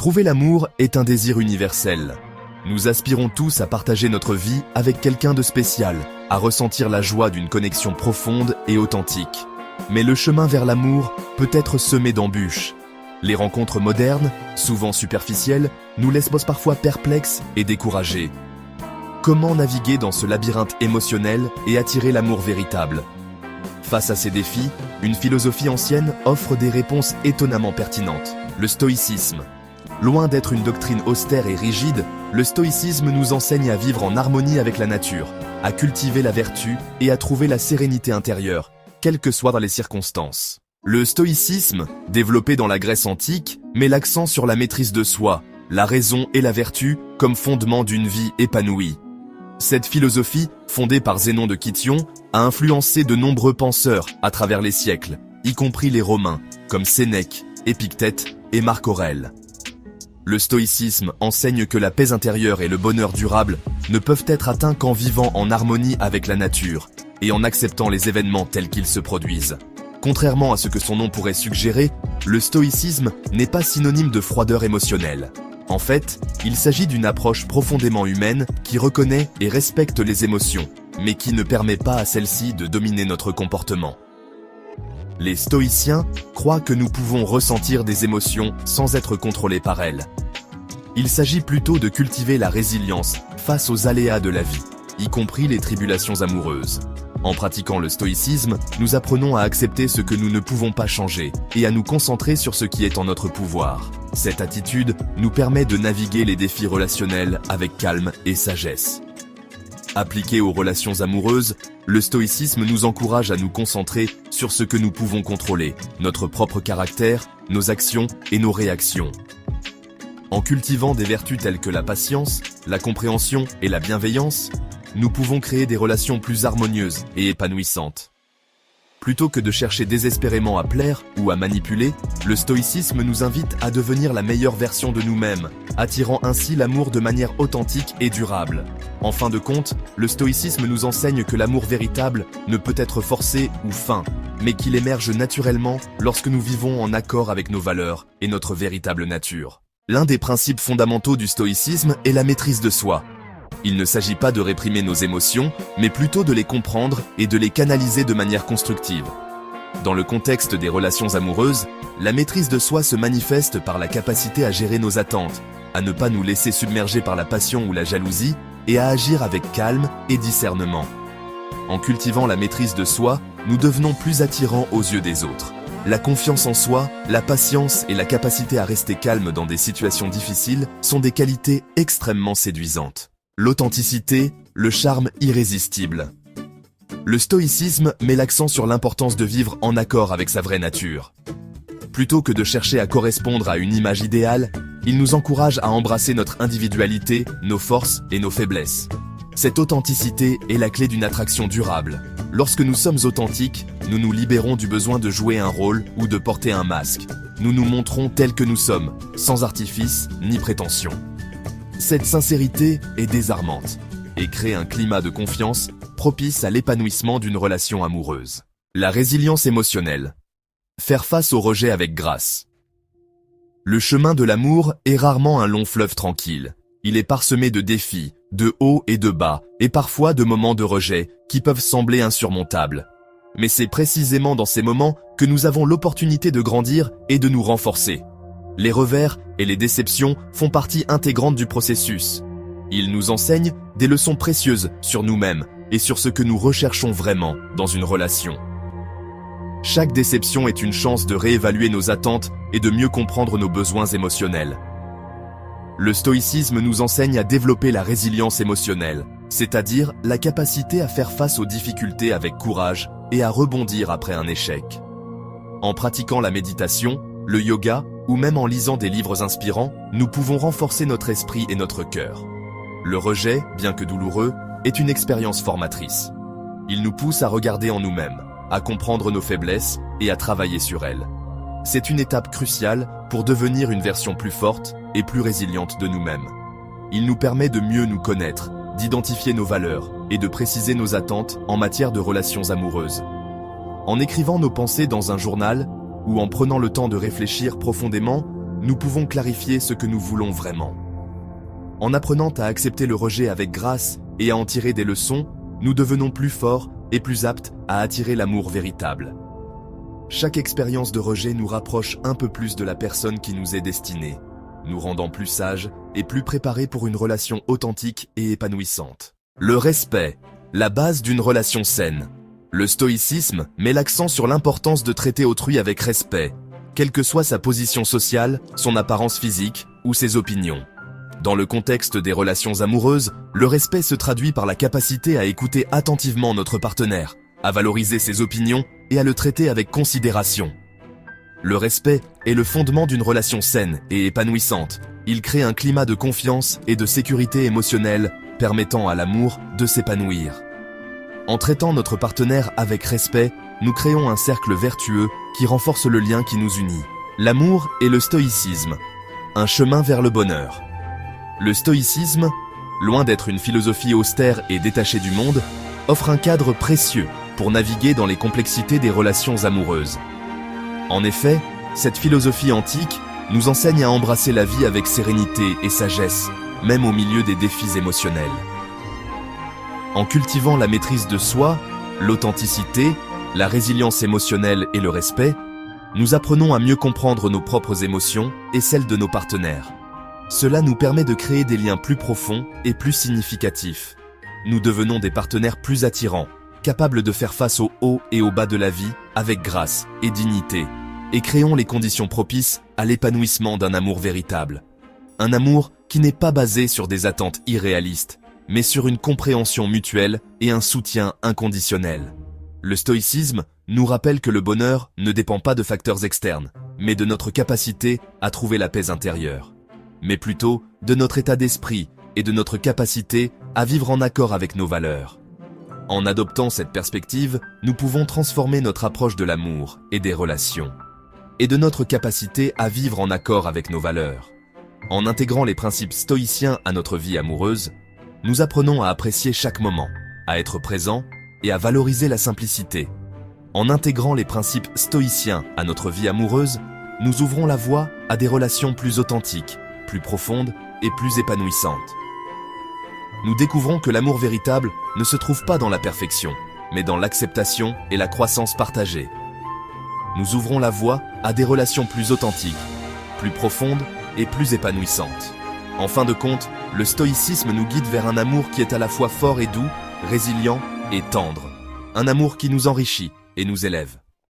Trouver l'amour est un désir universel. Nous aspirons tous à partager notre vie avec quelqu'un de spécial, à ressentir la joie d'une connexion profonde et authentique. Mais le chemin vers l'amour peut être semé d'embûches. Les rencontres modernes, souvent superficielles, nous laissent parfois perplexes et découragés. Comment naviguer dans ce labyrinthe émotionnel et attirer l'amour véritable? Face à ces défis, une philosophie ancienne offre des réponses étonnamment pertinentes. Le stoïcisme. Loin d'être une doctrine austère et rigide, le stoïcisme nous enseigne à vivre en harmonie avec la nature, à cultiver la vertu et à trouver la sérénité intérieure, quelles que soient les circonstances. Le stoïcisme, développé dans la Grèce antique, met l'accent sur la maîtrise de soi, la raison et la vertu comme fondement d'une vie épanouie. Cette philosophie, fondée par Zénon de Kition, a influencé de nombreux penseurs à travers les siècles, y compris les Romains, comme Sénèque, Épictète et Marc Aurèle. Le stoïcisme enseigne que la paix intérieure et le bonheur durable ne peuvent être atteints qu'en vivant en harmonie avec la nature et en acceptant les événements tels qu'ils se produisent. Contrairement à ce que son nom pourrait suggérer, le stoïcisme n'est pas synonyme de froideur émotionnelle. En fait, il s'agit d'une approche profondément humaine qui reconnaît et respecte les émotions, mais qui ne permet pas à celles-ci de dominer notre comportement. Les stoïciens croient que nous pouvons ressentir des émotions sans être contrôlés par elles. Il s'agit plutôt de cultiver la résilience face aux aléas de la vie, y compris les tribulations amoureuses. En pratiquant le stoïcisme, nous apprenons à accepter ce que nous ne pouvons pas changer et à nous concentrer sur ce qui est en notre pouvoir. Cette attitude nous permet de naviguer les défis relationnels avec calme et sagesse. Appliqué aux relations amoureuses, le stoïcisme nous encourage à nous concentrer sur ce que nous pouvons contrôler, notre propre caractère, nos actions et nos réactions. En cultivant des vertus telles que la patience, la compréhension et la bienveillance, nous pouvons créer des relations plus harmonieuses et épanouissantes. Plutôt que de chercher désespérément à plaire ou à manipuler, le stoïcisme nous invite à devenir la meilleure version de nous-mêmes, attirant ainsi l'amour de manière authentique et durable. En fin de compte, le stoïcisme nous enseigne que l'amour véritable ne peut être forcé ou feint, mais qu'il émerge naturellement lorsque nous vivons en accord avec nos valeurs et notre véritable nature. L'un des principes fondamentaux du stoïcisme est la maîtrise de soi. Il ne s'agit pas de réprimer nos émotions, mais plutôt de les comprendre et de les canaliser de manière constructive. Dans le contexte des relations amoureuses, la maîtrise de soi se manifeste par la capacité à gérer nos attentes, à ne pas nous laisser submerger par la passion ou la jalousie, et à agir avec calme et discernement. En cultivant la maîtrise de soi, nous devenons plus attirants aux yeux des autres. La confiance en soi, la patience et la capacité à rester calme dans des situations difficiles sont des qualités extrêmement séduisantes. L'authenticité, le charme irrésistible. Le stoïcisme met l'accent sur l'importance de vivre en accord avec sa vraie nature. Plutôt que de chercher à correspondre à une image idéale, il nous encourage à embrasser notre individualité, nos forces et nos faiblesses. Cette authenticité est la clé d'une attraction durable. Lorsque nous sommes authentiques, nous nous libérons du besoin de jouer un rôle ou de porter un masque. Nous nous montrons tels que nous sommes, sans artifice ni prétention. Cette sincérité est désarmante et crée un climat de confiance propice à l'épanouissement d'une relation amoureuse. La résilience émotionnelle. Faire face au rejet avec grâce. Le chemin de l'amour est rarement un long fleuve tranquille. Il est parsemé de défis, de hauts et de bas, et parfois de moments de rejet qui peuvent sembler insurmontables. Mais c'est précisément dans ces moments que nous avons l'opportunité de grandir et de nous renforcer. Les revers et les déceptions font partie intégrante du processus. Ils nous enseignent des leçons précieuses sur nous-mêmes et sur ce que nous recherchons vraiment dans une relation. Chaque déception est une chance de réévaluer nos attentes et de mieux comprendre nos besoins émotionnels. Le stoïcisme nous enseigne à développer la résilience émotionnelle, c'est-à-dire la capacité à faire face aux difficultés avec courage et à rebondir après un échec. En pratiquant la méditation, le yoga, ou même en lisant des livres inspirants, nous pouvons renforcer notre esprit et notre cœur. Le rejet, bien que douloureux, est une expérience formatrice. Il nous pousse à regarder en nous-mêmes, à comprendre nos faiblesses et à travailler sur elles. C'est une étape cruciale pour devenir une version plus forte et plus résiliente de nous-mêmes. Il nous permet de mieux nous connaître, d'identifier nos valeurs et de préciser nos attentes en matière de relations amoureuses. En écrivant nos pensées dans un journal, ou en prenant le temps de réfléchir profondément, nous pouvons clarifier ce que nous voulons vraiment. En apprenant à accepter le rejet avec grâce et à en tirer des leçons, nous devenons plus forts et plus aptes à attirer l'amour véritable. Chaque expérience de rejet nous rapproche un peu plus de la personne qui nous est destinée, nous rendant plus sages et plus préparés pour une relation authentique et épanouissante. Le respect, la base d'une relation saine. Le stoïcisme met l'accent sur l'importance de traiter autrui avec respect, quelle que soit sa position sociale, son apparence physique ou ses opinions. Dans le contexte des relations amoureuses, le respect se traduit par la capacité à écouter attentivement notre partenaire, à valoriser ses opinions et à le traiter avec considération. Le respect est le fondement d'une relation saine et épanouissante. Il crée un climat de confiance et de sécurité émotionnelle permettant à l'amour de s'épanouir. En traitant notre partenaire avec respect, nous créons un cercle vertueux qui renforce le lien qui nous unit. L'amour et le stoïcisme, un chemin vers le bonheur. Le stoïcisme, loin d'être une philosophie austère et détachée du monde, offre un cadre précieux pour naviguer dans les complexités des relations amoureuses. En effet, cette philosophie antique nous enseigne à embrasser la vie avec sérénité et sagesse, même au milieu des défis émotionnels. En cultivant la maîtrise de soi, l'authenticité, la résilience émotionnelle et le respect, nous apprenons à mieux comprendre nos propres émotions et celles de nos partenaires. Cela nous permet de créer des liens plus profonds et plus significatifs. Nous devenons des partenaires plus attirants, capables de faire face aux hauts et aux bas de la vie avec grâce et dignité, et créons les conditions propices à l'épanouissement d'un amour véritable. Un amour qui n'est pas basé sur des attentes irréalistes, mais sur une compréhension mutuelle et un soutien inconditionnel. Le stoïcisme nous rappelle que le bonheur ne dépend pas de facteurs externes, mais de notre capacité à trouver la paix intérieure, mais plutôt de notre état d'esprit et de notre capacité à vivre en accord avec nos valeurs. En adoptant cette perspective, nous pouvons transformer notre approche de l'amour et des relations, et de notre capacité à vivre en accord avec nos valeurs. En intégrant les principes stoïciens à notre vie amoureuse, nous apprenons à apprécier chaque moment, à être présent et à valoriser la simplicité. En intégrant les principes stoïciens à notre vie amoureuse, nous ouvrons la voie à des relations plus authentiques, plus profondes et plus épanouissantes. Nous découvrons que l'amour véritable ne se trouve pas dans la perfection, mais dans l'acceptation et la croissance partagée. Nous ouvrons la voie à des relations plus authentiques, plus profondes et plus épanouissantes. En fin de compte, le stoïcisme nous guide vers un amour qui est à la fois fort et doux, résilient et tendre. Un amour qui nous enrichit et nous élève.